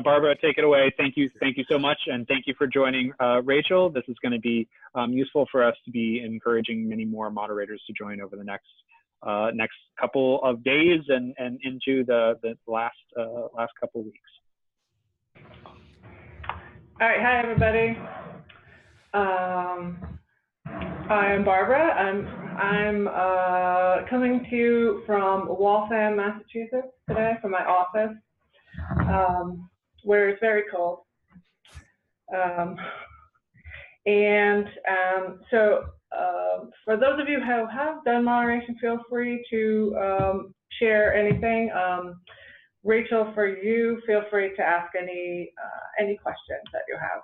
Barbara, take it away. Thank you so much, and thank you for joining Rachel. This is going to be useful for us to be encouraging many more moderators to join over the next couple of days and into the last couple of weeks. All right, hi everybody. I'm Barbara. I'm coming to you from Waltham, Massachusetts today from my office, where it's very cold. So for those of you who have done moderation, feel free to share anything. Rachel, for you, feel free to ask any questions that you have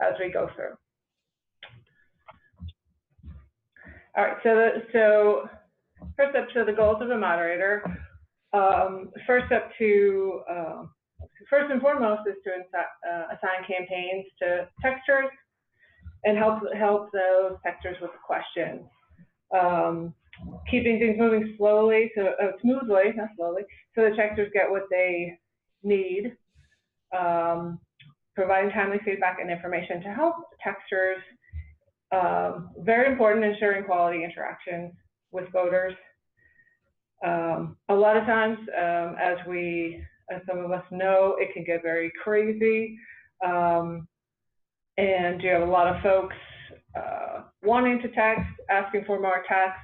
as we go through. All right, so first up to the goals of a moderator. First and foremost is to assign campaigns to texters and help those texters with the questions. Keeping things moving smoothly, not slowly, so the texters get what they need. Providing timely feedback and information to help texters. Very important, ensuring quality interactions with voters. A lot of times, as some of us know, it can get very crazy, and you have a lot of folks wanting to text, asking for more text,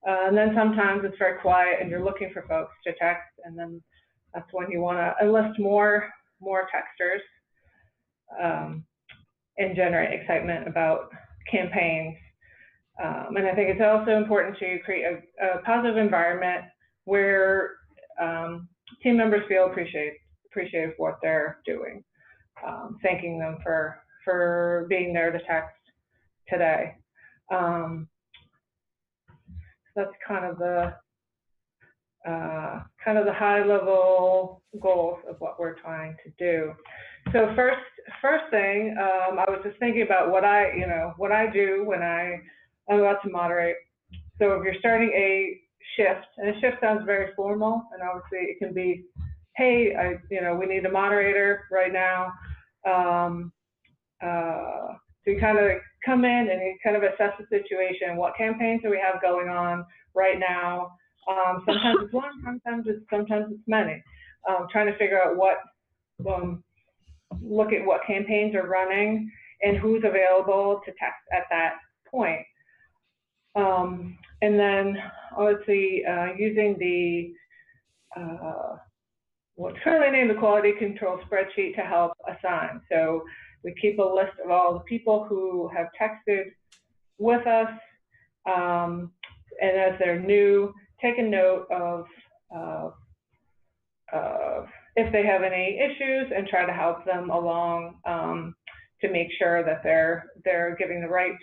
and then sometimes it's very quiet and you're looking for folks to text, and then that's when you want to enlist more texters and generate excitement about campaigns. And I think it's also important to create a positive environment where team members feel appreciated for what they're doing, thanking them for being there to text today. That's kind of the high-level goals of what we're trying to do. So first thing, I was just thinking about what I do when I'm about to moderate. So if you're starting a shift, and a shift sounds very formal, and obviously it can be, hey, we need a moderator right now. So you kind of come in and you kind of assess the situation. What campaigns do we have going on right now? Sometimes it's one, sometimes it's many. Trying to figure out look at what campaigns are running and who's available to text at that point. And then obviously using the what's currently named the quality control spreadsheet to help assign. So we keep a list of all the people who have texted with us, and as they're new, take a note of if they have any issues and try to help them along to make sure that they're giving the right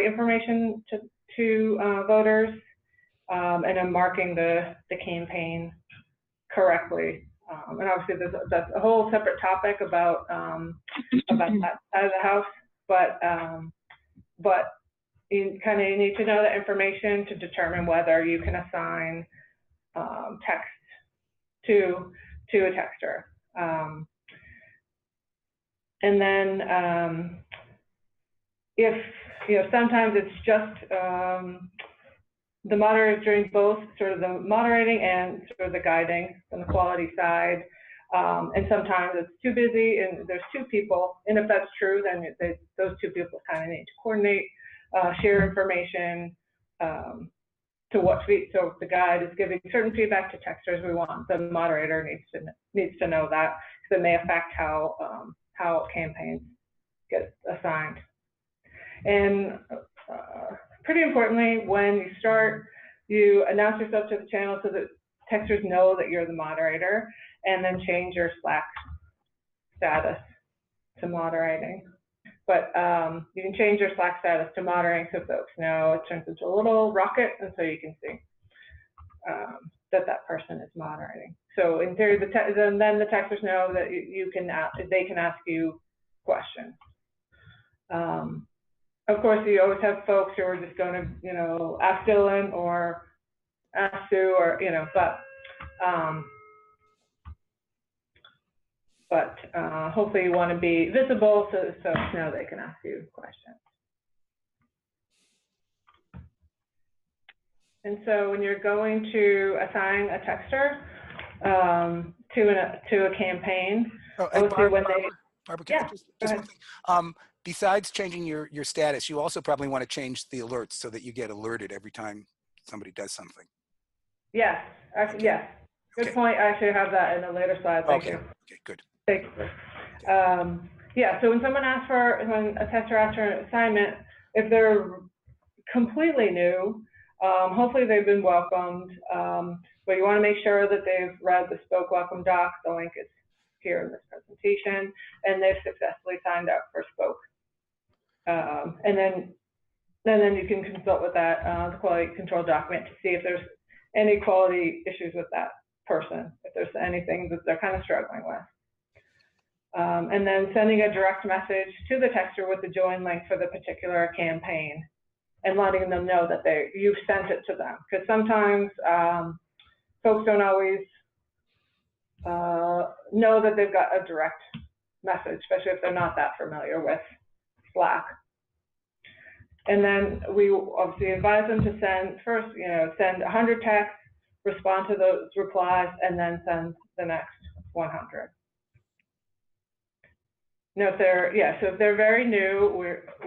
information to voters, and then marking the campaign correctly. And obviously that's a whole separate topic about that side of the house, but you kind of need to know that information to determine whether you can assign text to a texter. And then if sometimes it's just the moderator is doing both sort of the moderating and sort of the guiding on the quality side. And sometimes it's too busy and there's two people, and if that's true, then those two people kind of need to coordinate, share information to what feed. So if the guide is giving certain feedback to texters, we want the moderator needs to know that, because it may affect how campaigns get assigned. And pretty importantly, when you start, you announce yourself to the channel so that texters know that you're the moderator, and then change your Slack status to moderating. But you can change your Slack status to moderating so folks know. It turns into a little rocket, and so you can see that person is moderating. So in theory, then the texters know that they can ask you questions. Of course, you always have folks who are just going to, ask Dylan or ask Sue, or, but but hopefully you want to be visible so folks know they can ask you questions. And so when you're going to assign a texter to a campaign, Barbara, yeah, just one thing. Besides changing your status, you also probably want to change the alerts so that you get alerted every time somebody does something. Yes, actually, yes. Good point. I actually have that in a later slide. Thank you. Okay, good. Thank you. Yeah, so when a tester asks for an assignment, if they're completely new, hopefully they've been welcomed, but you want to make sure that they've read the Spoke Welcome Doc. The link is here in this presentation, and they've successfully signed up for Spoke. And then you can consult with that, the quality control document, to see if there's any quality issues with that person, if there's anything that they're kind of struggling with. And then sending a direct message to the texter with the join link for the particular campaign, and letting them know that you've sent it to them. Because sometimes folks don't always know that they've got a direct message, especially if they're not that familiar with Slack. And then we obviously advise them to send 100 texts, respond to those replies, and then send the next 100. Now, so if they're very new,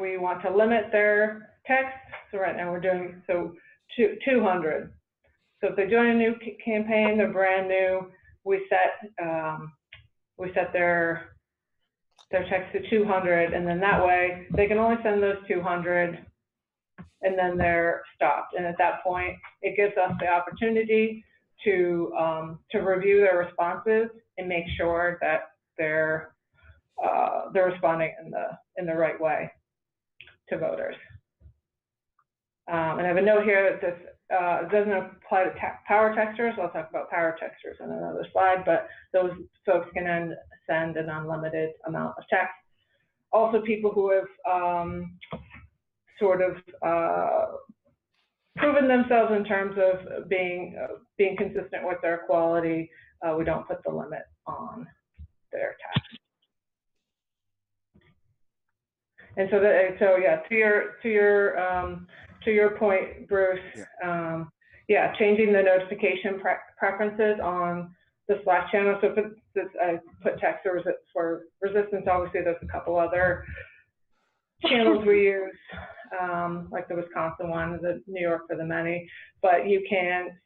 we want to limit their texts. So right now we're doing 200. So if they join a new campaign, they're brand new, we set their text to 200, and then that way they can only send those 200, and then they're stopped. And at that point, it gives us the opportunity to review their responses and make sure that they're responding in the right way to voters. And I have a note here that this doesn't apply to power texters. I'll talk about power texters in another slide, but those folks can then send an unlimited amount of text. Also, people who have proven themselves in terms of being consistent with their quality, we don't put the limit on their text. And so yeah, to your point, Bruce, changing the notification preferences on the Slack channel. So I put text for resistance. Obviously, there's a couple other channels we use, like the Wisconsin one, the New York for the many. But you can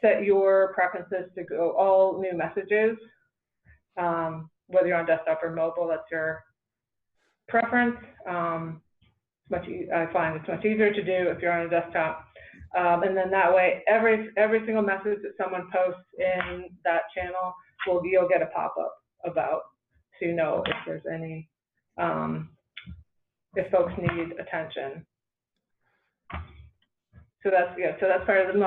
set your preferences to go all new messages, whether you're on desktop or mobile. That's your preference. I find it's much easier to do if you're on a desktop. And then that way, every single message that someone posts in that channel, you'll get a pop-up about, so you know if there's any, if folks need attention. So that's part of the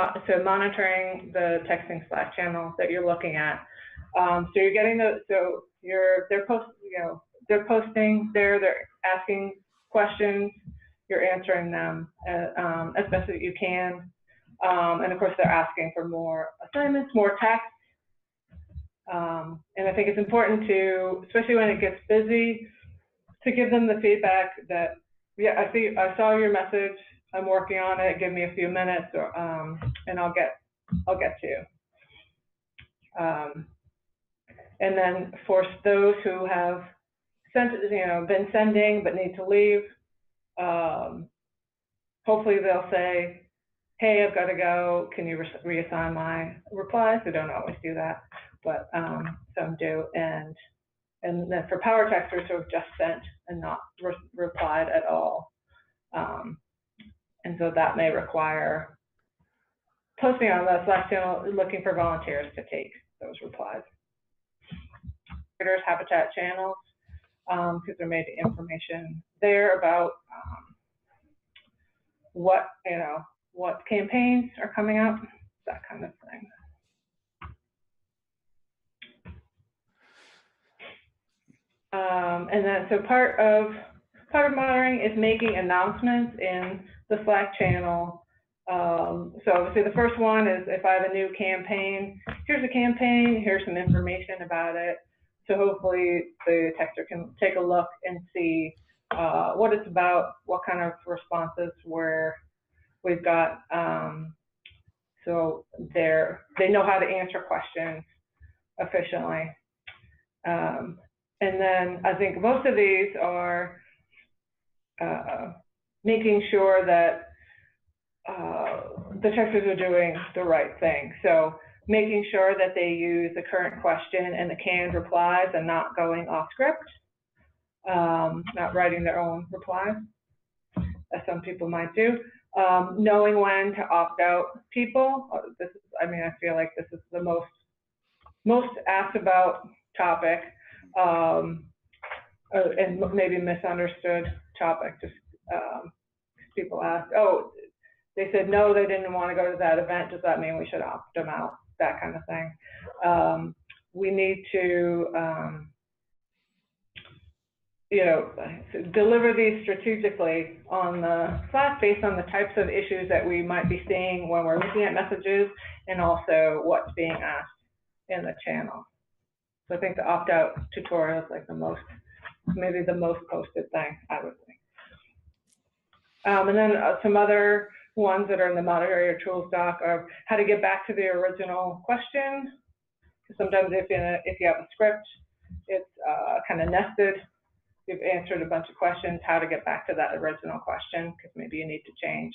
monitoring the texting Slack channel that you're looking at. So you're getting they're posting there, they're asking questions, you're answering them as best as you can. And of course, they're asking for more assignments, more text. And I think it's important to, especially when it gets busy, to give them the feedback that, yeah, I saw your message, I'm working on it, give me a few minutes, and I'll get to you. And then for those who have been sending but need to leave, hopefully they'll say, hey, I've got to go, can you reassign my replies? They don't always do that, but some do. And then for power texters who have just sent and not replied at all, and so that may require posting on the Slack channel, looking for volunteers to take those replies. Habitat channels, because there may be information there about what campaigns are coming up, that kind of thing. And then so part of monitoring is making announcements in the Slack channel. So obviously the first one is if I have a new campaign, here's a campaign, here's some information about it. So hopefully the texter can take a look and see what it's about, what kind of responses we've got. So they know how to answer questions efficiently. And then I think most of these are making sure that the texters are doing the right thing. So making sure that they use the current question and the canned replies and not going off script, not writing their own replies, as some people might do. Knowing when to opt out people. I feel like this is the most asked about topic, and maybe misunderstood topic. Just people ask, oh, they said no, they didn't want to go to that event. Does that mean we should opt them out? That kind of thing. We need to, deliver these strategically on the Slack based on the types of issues that we might be seeing when we're looking at messages, and also what's being asked in the channel. So I think the opt-out tutorial is like maybe the most posted thing, I would think. And then some other ones that are in the Moderator tools doc are how to get back to the original question. Sometimes if you have a script, it's kind of nested. You've answered a bunch of questions, how to get back to that original question, because maybe you need to change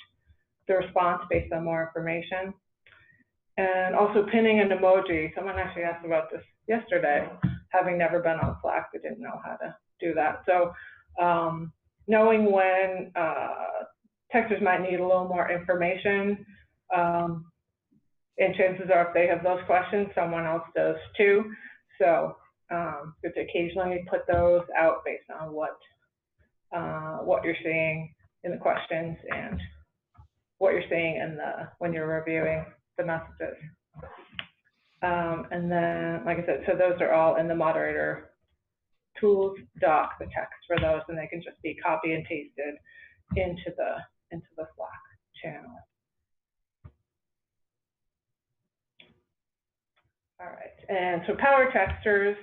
the response based on more information. And also pinning an emoji. Someone actually asked about this yesterday. Having never been on Slack, they didn't know how to do that. So knowing when texters might need a little more information, and chances are if they have those questions, someone else does too. So good to occasionally put those out based on what you're seeing in the questions and what you're seeing in when you're reviewing the messages. And then, like I said, so those are all in the Moderator tools doc, the text for those, and they can just be copy and pasted into the Slack channel. All right, and so power texters.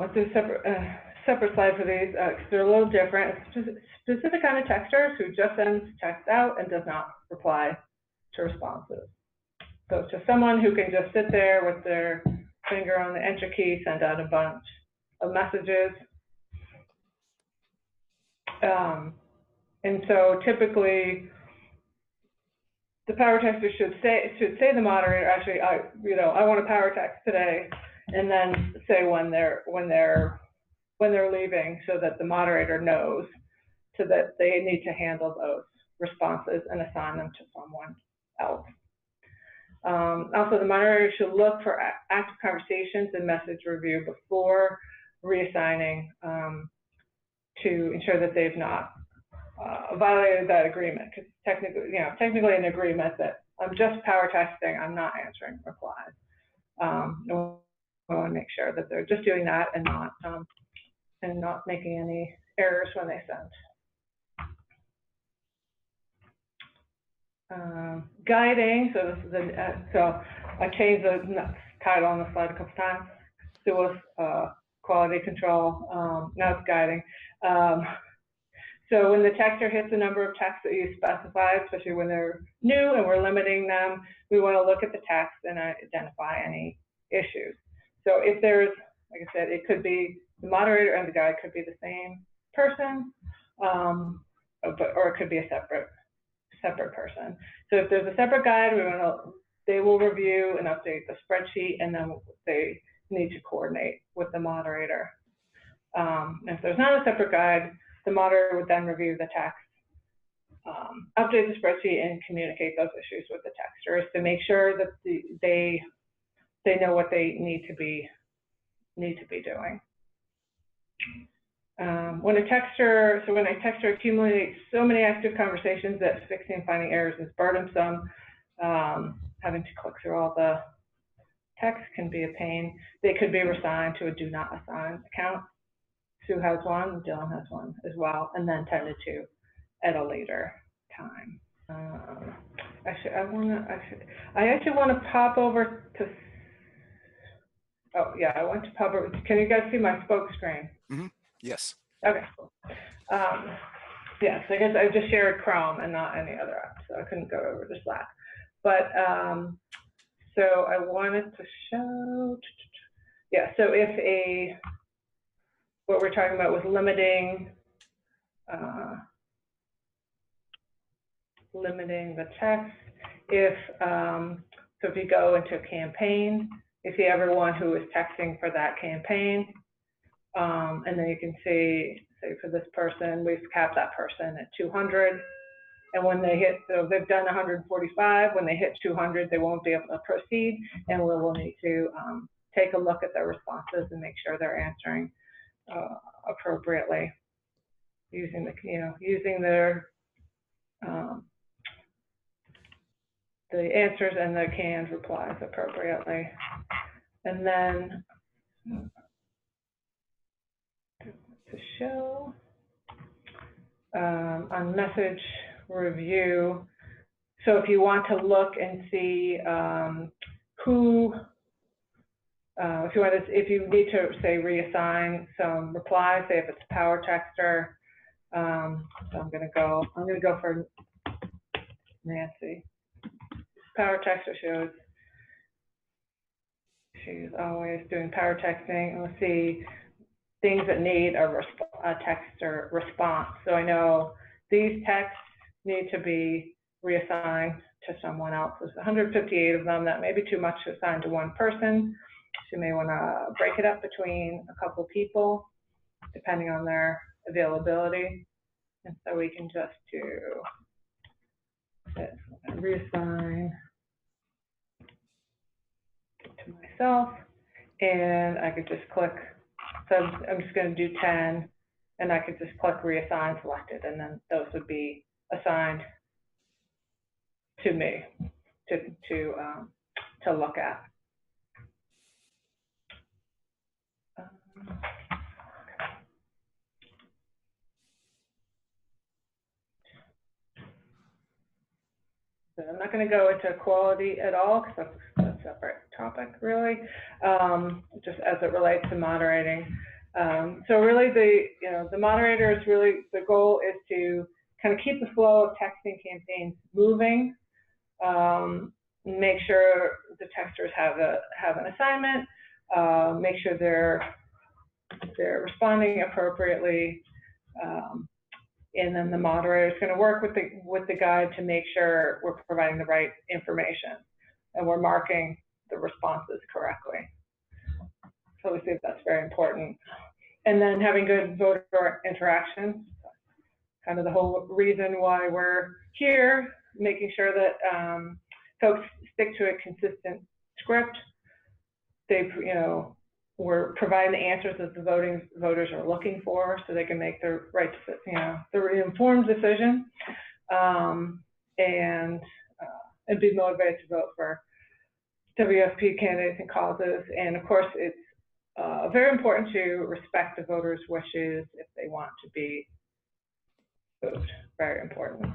Let's do a separate slide for these because they're a little different. It's specific kind of texters who just sends text out and does not reply to responses. So it's just someone who can just sit there with their finger on the enter key, send out a bunch of messages. And so typically, the power texter should say to the moderator, actually, I want a power text today, and then say when they're leaving, so that the moderator knows, so that they need to handle those responses and assign them to someone else. Also, the moderator should look for active conversations and message review before reassigning to ensure that they've not violated that agreement. Because technically an agreement that I'm just power texting, I'm not answering replies. We want to make sure that they're just doing that and not making any errors when they send. Guiding, so this is so I changed the title on the slide a couple times. So it was quality control, now it's guiding. So when the texter hits the number of texts that you specify, especially when they're new and we're limiting them, we want to look at the text and identify any issues. So if there's, like I said, it could be the moderator and the guide could be the same person, or it could be a separate person. So if there's a separate guide, they will review and update the spreadsheet, and then they need to coordinate with the moderator. And if there's not a separate guide, the moderator would then review the text, update the spreadsheet, and communicate those issues with the texters to make sure that they know what they need to be doing. When a texter accumulates so many active conversations that fixing and finding errors is burdensome, having to click through all the text can be a pain. They could be reassigned to a do not assign account. Sue has one, Dylan has one as well, and then tended to at a later time. Actually, I actually want to pop over to, oh yeah, I want to pop over. Can you guys see my spoke screen? Mm-hmm. Yes. Okay, cool. Yeah, so I guess I just shared Chrome and not any other app, so I couldn't go over to Slack. But so I wanted to show, yeah, so if what we're talking about was limiting the text. So if you go into a campaign, you see everyone who is texting for that campaign, and then you can see, say for this person, we've capped that person at 200, and when they hit, so they've done 145, when they hit 200, they won't be able to proceed, and we'll need to take a look at their responses and make sure they're answering appropriately, using their the answers and the canned replies appropriately. And then to show on message review, so if you want to look and see who, if you need to say reassign some replies, say if it's a power texter, so I'm gonna go for Nancy. Power texter shows she's always doing power texting, and we'll see things that need a texter response. So I know these texts need to be reassigned to someone else. There's 158 of them. That may be too much to assign to one person. So you may want to break it up between a couple people, depending on their availability. And so we can just do this, reassign to myself, and I could just click. So I'm just going to do 10, and I could just click reassign selected, and then those would be assigned to me to look at. So I'm not going to go into quality at all because that's a separate topic, really, just as it relates to moderating. So really, the moderator is really, the goal is to kind of keep the flow of texting campaigns moving, make sure the texters have an assignment, make sure they're responding appropriately, and then the moderator is going to work with the guide to make sure we're providing the right information and we're marking the responses correctly. So we see that's very important. And then having good voter interaction, kind of the whole reason why we're here, making sure that folks stick to a consistent script. We're providing the answers that the voters are looking for, so they can make the right, the informed decision, and be motivated to vote for WFP candidates and causes. And of course, it's very important to respect the voters' wishes if they want to be voted. Very important.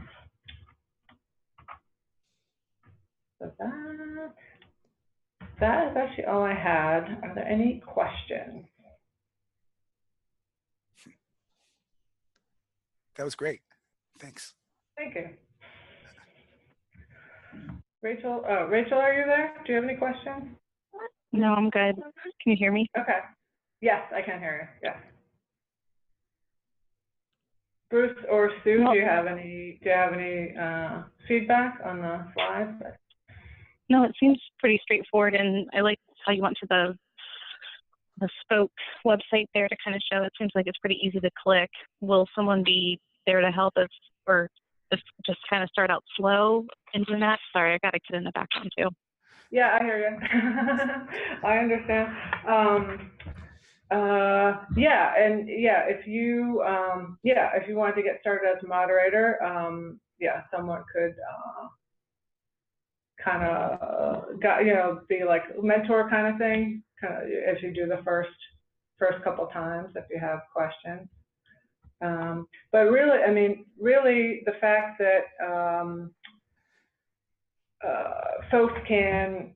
So that is actually all I had. Are there any questions? That was great. Thanks. Thank you. Rachel, Rachel, are you there? Do you have any questions? No, I'm good. Can you hear me? Okay. Yes, I can hear you. Yes. Bruce or Sue, do you have any feedback on the slides? No, it seems pretty straightforward, and I like how you went to the Spoke website there to kind of show. It seems like it's pretty easy to click. Will someone be there to help us, or just kind of start out slow and do that? Sorry, I got a kid in the background too. Yeah, I hear you. I understand. If you wanted to get started as a moderator, someone could kind of be like a mentor kind of thing, kind of as you do the first couple times if you have questions. But really, I mean, really the fact that folks can,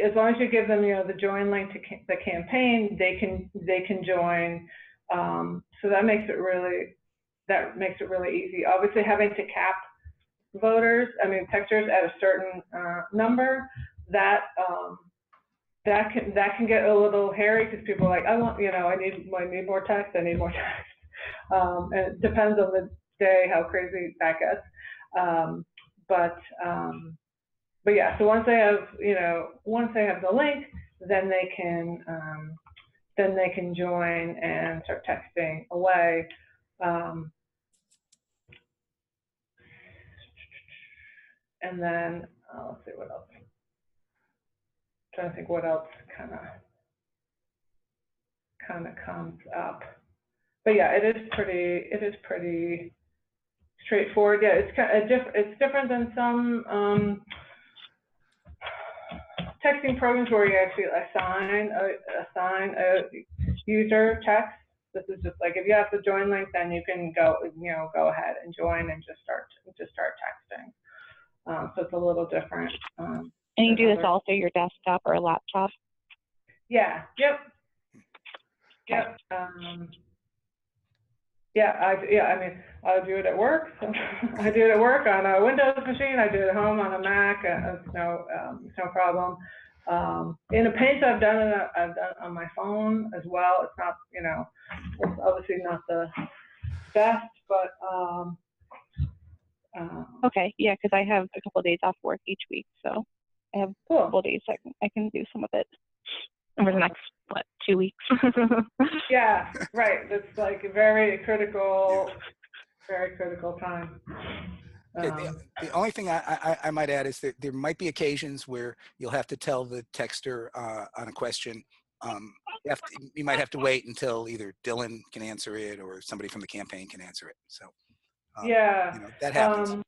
as long as you give them, the join link to the campaign, they can join. So that makes it really easy. Obviously, having to cap texters at a certain number, that can get a little hairy because people are like, I need more text. I need more text. And it depends on the day how crazy that gets. But yeah, so once they have the link, then they can join and start texting away. And then let's see what else. I'm trying to think what else kind of comes up. But yeah, it is pretty straightforward. Yeah, it's different than some texting programs where you actually assign a user text. This is just like if you have the join link, then you can go ahead and join and just start texting. So it's a little different. And you do this all through your desktop or a laptop? Yeah. Yep. I do it at work. I do it at work on a Windows machine. I do it at home on a Mac. It's no problem. In a Paint, I've done it on my phone as well. It's not, it's obviously not the best, but okay, yeah, because I have a couple of days off work each week, so I have a couple of days I can do some of it over the next 2 weeks. Yeah, right. It's like a very critical time. The only thing I might add is that there might be occasions where you'll have to tell the texter on a question. You might have to wait until either Dylan can answer it or somebody from the campaign can answer it. So that happens. Yeah.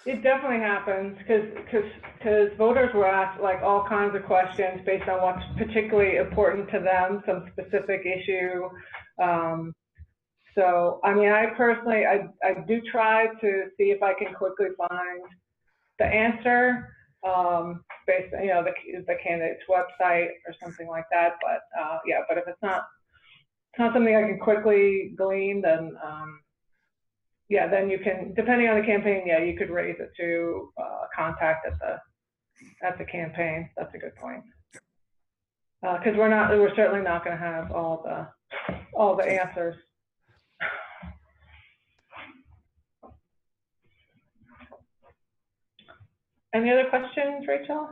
It definitely happens because voters were asked like all kinds of questions based on what's particularly important to them, some specific issue. So I mean, I personally, I do try to see if I can quickly find the answer. The answer, based on the campaign, because voters were asked like all kinds of questions based on what's particularly important to them, some specific issue. So I mean, I personally, I do try to see if I can quickly find the answer based on the candidate's website or something like that. But yeah, but if it's not something I can quickly glean, then yeah, then you can, depending on the campaign, yeah, you could raise it to contact at the campaign. That's a good point. Because we're certainly not going to have all the answers. Any other questions, Rachel?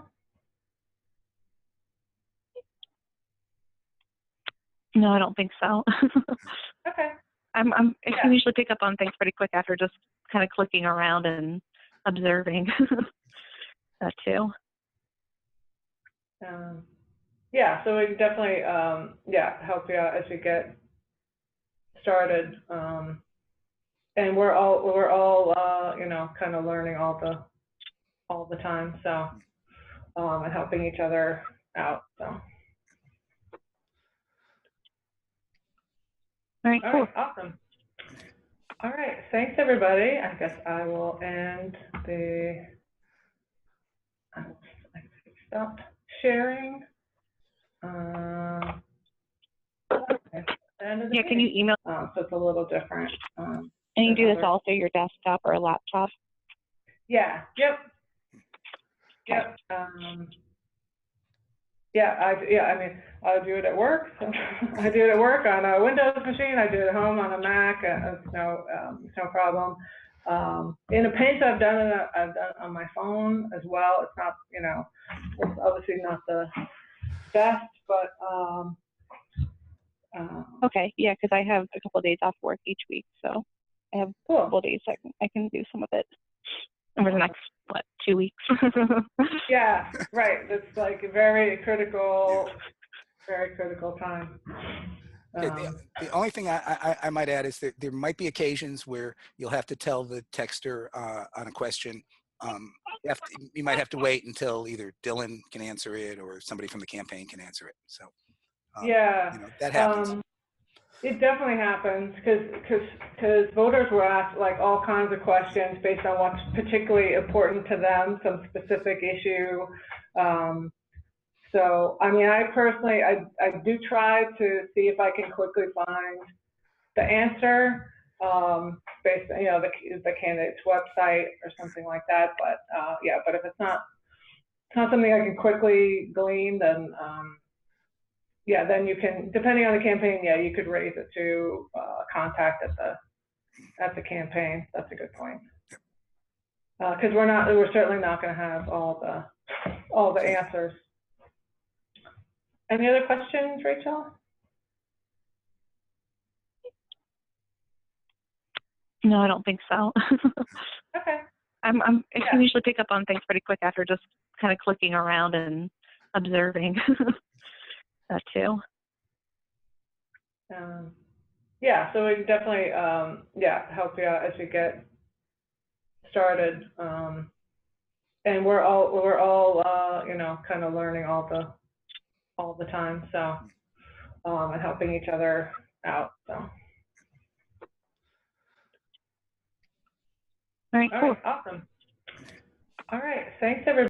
No, I don't think so. Okay. I can usually pick up on things pretty quick after just kind of clicking around and observing that too. Yeah, so we can definitely help you out as you get started. And we're all kind of learning all the time, so and helping each other out. So. All right, cool. All right, awesome. All right, thanks everybody. I guess I will end I stop sharing. Okay. Yeah, can you email? So it's a little different. And you do this all through your desktop or a laptop? Yeah. Yep. I do it at work. I do it at work on a Windows machine. I do it at home on a Mac. It's no problem. In a Paint, I've done it on my phone as well. It's not, it's obviously not the best, but okay, yeah, because I have a couple of days off work each week, so I have a couple of days I can do some of it over the next 2 weeks. Yeah, right. It's like a very critical time. The only thing I might add is that there might be occasions where you'll have to tell the texter on a question. You might have to wait until either Dylan can answer it or somebody from the campaign can answer it. So yeah, that happens. It definitely happens because voters will ask like all kinds of questions based on what's particularly important to them, some specific issue. So, I mean, I personally, I do try to see if I can quickly find the answer based on, the candidate's website or something like that. But yeah, but if it's not something I can quickly glean, then yeah, then you can, depending on the campaign, yeah, you could raise it to contact at the campaign. That's a good point. Because we're certainly not going to have all the answers. Any other questions, Rachel? No, I don't think so. Okay. I can usually pick up on things pretty quick after just kind of clicking around and observing that too. Yeah, so we can definitely help you out as we get started. And we're all kind of learning all the time, so and helping each other out. So. All right, cool. All right, awesome. All right, thanks everybody.